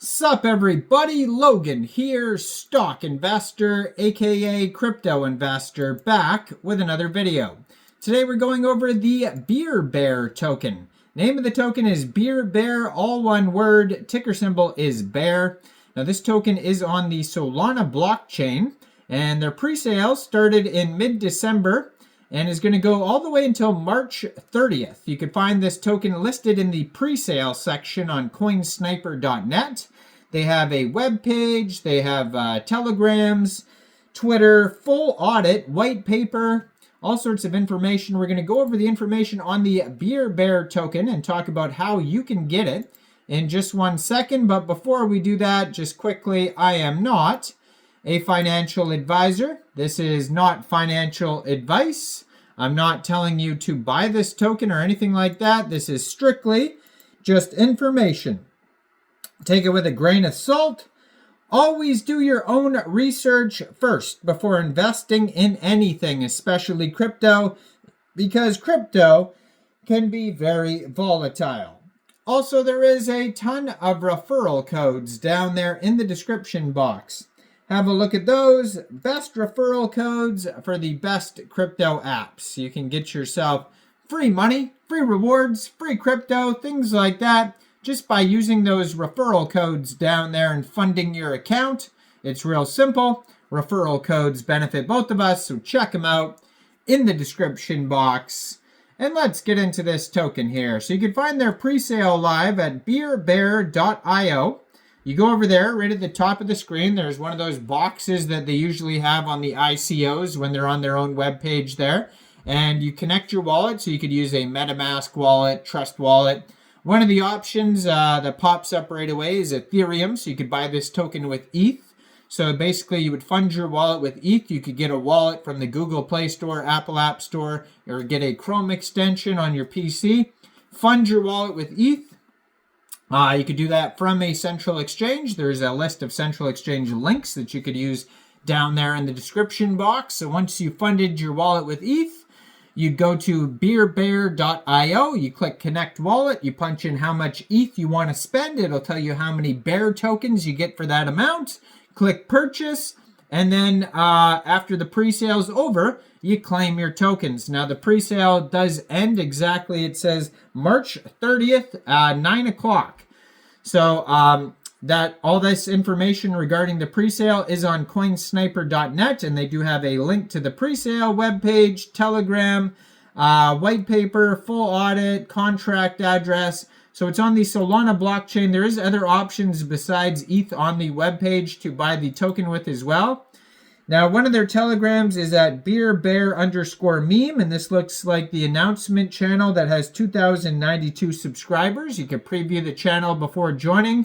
Sup everybody, Logan here, stock investor, aka crypto investor, back with another video. Today we're going over the Beerbear token. Name of the token is Beerbear, all one word, ticker symbol is bear. Now this token is on the Solana blockchain, and their pre-sale started in mid-December and is going to go all the way until March 30th. You can find this token listed in the pre-sale section on coinsniper.net. They have a web page, they have telegrams, Twitter, full audit, white paper, all sorts of information. We're going to go over the information on the Beerbear token and talk about how you can get it in just 1 second. But before we do that, just quickly, I am not a financial advisor. This is not financial advice. I'm not telling you to buy this token or anything like that. This is strictly just information. Take it with a grain of salt. Always do your own research first before investing in anything, especially crypto, because crypto can be very volatile. Also, there is a ton of referral codes down there in the description box. Have a look at those. Best referral codes for the best crypto apps. You can get yourself free money, free rewards, free crypto, things like that, just by using those referral codes down there and funding your account. It's real simple. Referral codes benefit both of us, so check them out in the description box. And let's get into this token here. So you can find their pre-sale live at beerbear.io. You go over there, right at the top of the screen, there's one of those boxes that they usually have on the ICOs when they're on their own web page there. And you connect your wallet, so you could use a MetaMask wallet, Trust wallet. One of the options that pops up right away is Ethereum, so you could buy this token with ETH. So basically, you would fund your wallet with ETH. You could get a wallet from the Google Play Store, Apple App Store, or get a Chrome extension on your PC. Fund your wallet with ETH. You could do that from a central exchange. There's a list of central exchange links that you could use down there in the description box. So once you funded your wallet with ETH, you'd go to beerbear.io, you click connect wallet, you punch in how much ETH you want to spend. It'll tell you how many bear tokens you get for that amount. Click purchase, and then after the pre-sale's over, you claim your tokens. Now the pre-sale does end exactly, it says March 30th, 9 o'clock. So that all this information regarding the pre-sale is on coinsniper.net, and they do have a link to the pre-sale webpage, telegram, white paper, full audit, contract address. So it's on the Solana blockchain. There is other options besides ETH on the webpage to buy the token with as well. Now, one of their telegrams is at beerbear_meme, and this looks like the announcement channel that has 2,092 subscribers. You can preview the channel before joining.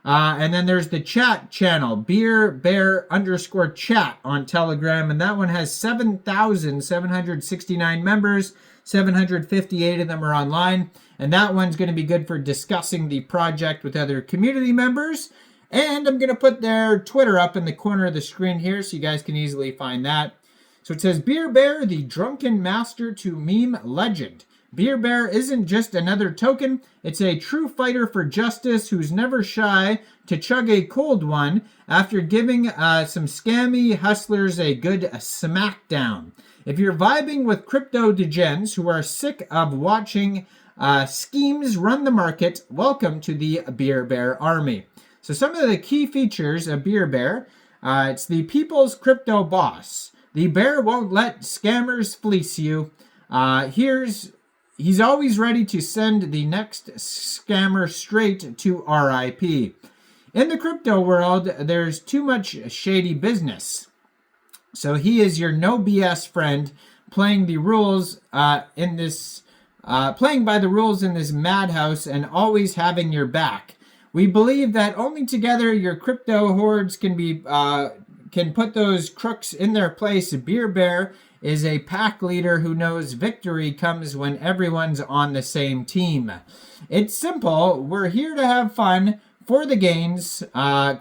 And then there's the chat channel, beerbear_chat on Telegram, and that one has 7,769 members. 758 of them are online, and that one's going to be good for discussing the project with other community members. And I'm going to put their Twitter up in the corner of the screen here so you guys can easily find that. So it says, Beerbear, the drunken master to meme legend. Beerbear isn't just another token, it's a true fighter for justice who's never shy to chug a cold one after giving some scammy hustlers a good smackdown. If you're vibing with crypto degens who are sick of watching schemes run the market, welcome to the Beerbear army. So some of the key features of Beerbear, it's the people's crypto boss. The bear won't let scammers fleece you. He's always ready to send the next scammer straight to RIP. In the crypto world, there's too much shady business. So he is your no BS friend, playing the rules playing by the rules in this madhouse and always having your back. We believe that only together your crypto hordes can put those crooks in their place. Beerbear is a pack leader who knows victory comes when everyone's on the same team. It's simple. We're here to have fun for the gains.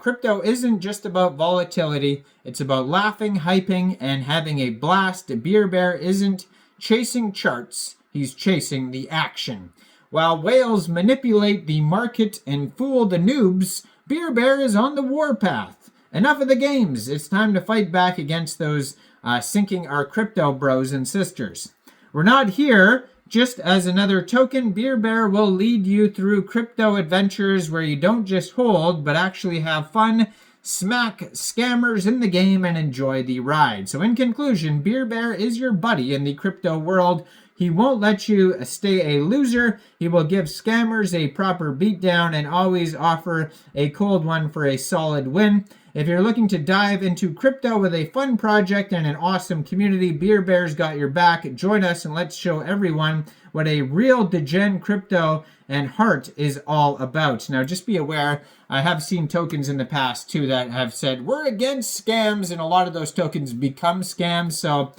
Crypto isn't just about volatility. It's about laughing, hyping, and having a blast. Beerbear isn't chasing charts. He's chasing the action. While whales manipulate the market and fool the noobs, Beerbear is on the warpath. Enough of the games. It's time to fight back against those sinking our crypto bros and sisters. We're not here just as another token. Beerbear will lead you through crypto adventures where you don't just hold, but actually have fun, smack scammers in the game, and enjoy the ride. So in conclusion, Beerbear is your buddy in the crypto world. He won't let you stay a loser. He will give scammers a proper beatdown and always offer a cold one for a solid win. If you're looking to dive into crypto with a fun project and an awesome community, Beerbear's got your back. Join us and let's show everyone what a real degen crypto and heart is all about. Now, just be aware, I have seen tokens in the past too that have said, we're against scams, and a lot of those tokens become scams. So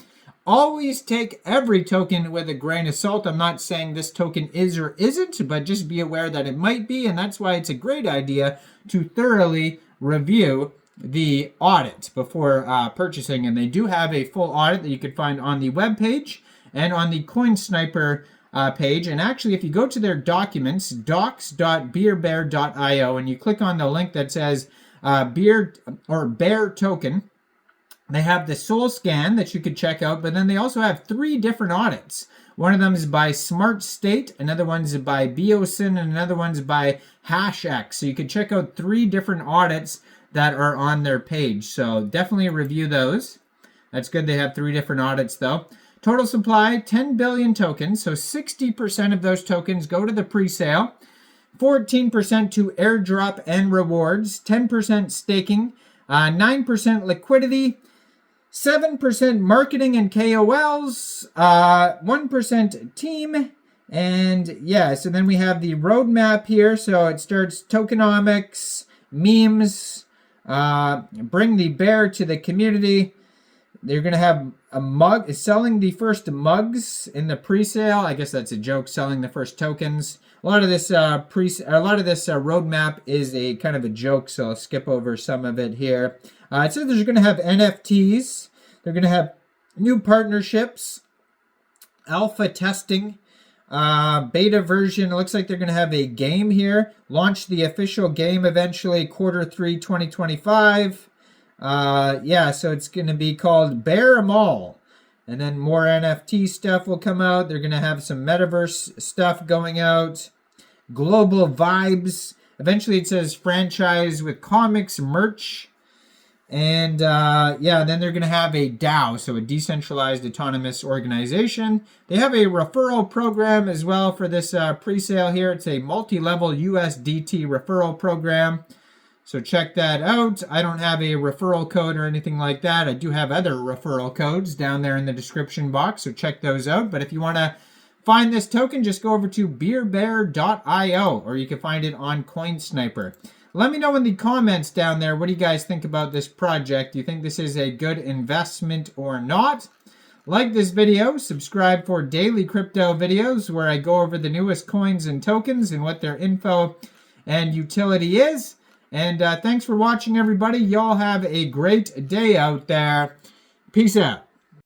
always take every token with a grain of salt. I'm not saying this token is or isn't, but just be aware that it might be, and that's why it's a great idea to thoroughly review the audit before purchasing. And they do have a full audit that you could find on the webpage and on the CoinSniper page. And actually, if you go to their documents, docs.beerbear.io, and you click on the link that says bear token, they have the Soul Scan that you could check out, but then they also have 3 different audits. One of them is by Smart State, another one's by Biosyn, and another one's by HashX. So you could check out 3 different audits that are on their page. So definitely review those. That's good. They have 3 different audits though. Total supply, 10 billion tokens. So 60% of those tokens go to the pre-sale, 14% to airdrop and rewards, 10% staking, 9% liquidity, 7% marketing and KOLs, 1% team, and yeah, so then we have the roadmap here. So it starts tokenomics, memes, bring the bear to the community. They're going to have a mug, selling the first mugs in the pre-sale. I guess that's a joke, selling the first tokens. A lot of this roadmap is a kind of a joke, so I'll skip over some of it here. It says they're going to have NFTs. They're going to have new partnerships, alpha testing, beta version. It looks like they're going to have a game here. Launch the official game eventually, Q3 2025. Yeah, so it's going to be called Bear 'em All. And then more NFT stuff will come out. They're going to have some metaverse stuff going out. Global vibes. Eventually it says franchise with comics, merch. And yeah, then they're going to have a DAO, so a decentralized autonomous organization. They have a referral program as well for this pre-sale here. It's a multi-level USDT referral program. So check that out. I don't have a referral code or anything like that. I do have other referral codes down there in the description box, so check those out. But if you want to find this token, just go over to beerbear.io, or you can find it on CoinSniper. Let me know in the comments down there, what do you guys think about this project? Do you think this is a good investment or not? Like this video, subscribe for daily crypto videos where I go over the newest coins and tokens and what their info and utility is. And thanks for watching, everybody. Y'all have a great day out there. Peace out.